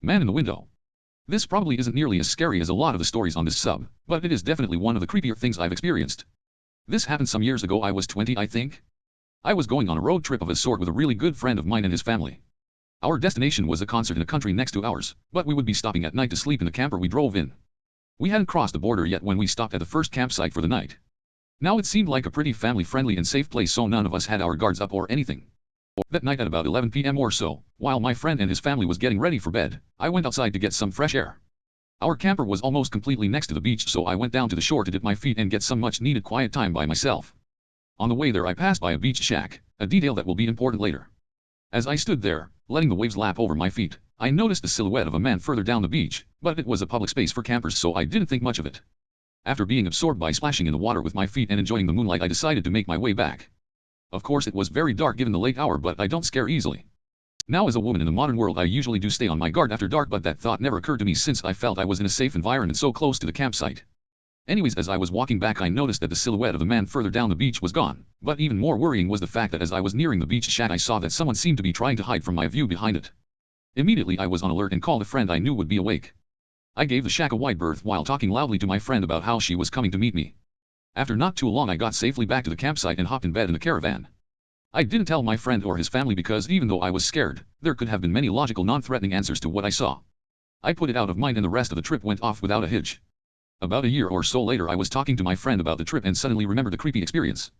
Man in the window. This probably isn't nearly as scary as a lot of the stories on this sub, but it is definitely one of the creepier things I've experienced. This happened some years ago. I was 20, I think. I was going on a road trip of a sort with a really good friend of mine and his family. Our destination was a concert in a country next to ours, but we would be stopping at night to sleep in the camper we drove in. We hadn't crossed the border yet when we stopped at the first campsite for the night. Now it seemed like a pretty family-friendly and safe place, so none of us had our guards up or anything. That night at about 11 p.m. or so, while my friend and his family was getting ready for bed, I went outside to get some fresh air. Our camper was almost completely next to the beach, so I went down to the shore to dip my feet and get some much-needed quiet time by myself. On the way there I passed by a beach shack, a detail that will be important later. As I stood there, letting the waves lap over my feet, I noticed the silhouette of a man further down the beach, but it was a public space for campers, so I didn't think much of it. After being absorbed by splashing in the water with my feet and enjoying the moonlight, I decided to make my way back. Of course it was very dark given the late hour, but I don't scare easily. Now as a woman in the modern world I usually do stay on my guard after dark, but that thought never occurred to me since I felt I was in a safe environment so close to the campsite. Anyways, as I was walking back I noticed that the silhouette of the man further down the beach was gone, but even more worrying was the fact that as I was nearing the beach shack I saw that someone seemed to be trying to hide from my view behind it. Immediately I was on alert and called a friend I knew would be awake. I gave the shack a wide berth while talking loudly to my friend about how she was coming to meet me. After not too long I got safely back to the campsite and hopped in bed in the caravan. I didn't tell my friend or his family because even though I was scared, there could have been many logical non-threatening answers to what I saw. I put it out of mind and the rest of the trip went off without a hitch. About a year or so later I was talking to my friend about the trip and suddenly remembered the creepy experience.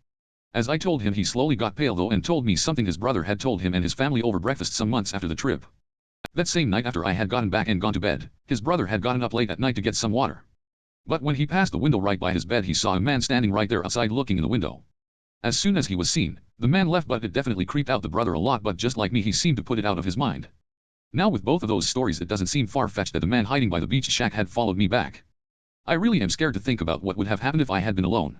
As I told him, he slowly got pale though and told me something his brother had told him and his family over breakfast some months after the trip. That same night after I had gotten back and gone to bed, his brother had gotten up late at night to get some water. But when he passed the window right by his bed he saw a man standing right there outside looking in the window. As soon as he was seen, the man left, but it definitely creeped out the brother a lot, but just like me he seemed to put it out of his mind. Now with both of those stories it doesn't seem far-fetched that the man hiding by the beach shack had followed me back. I really am scared to think about what would have happened if I had been alone.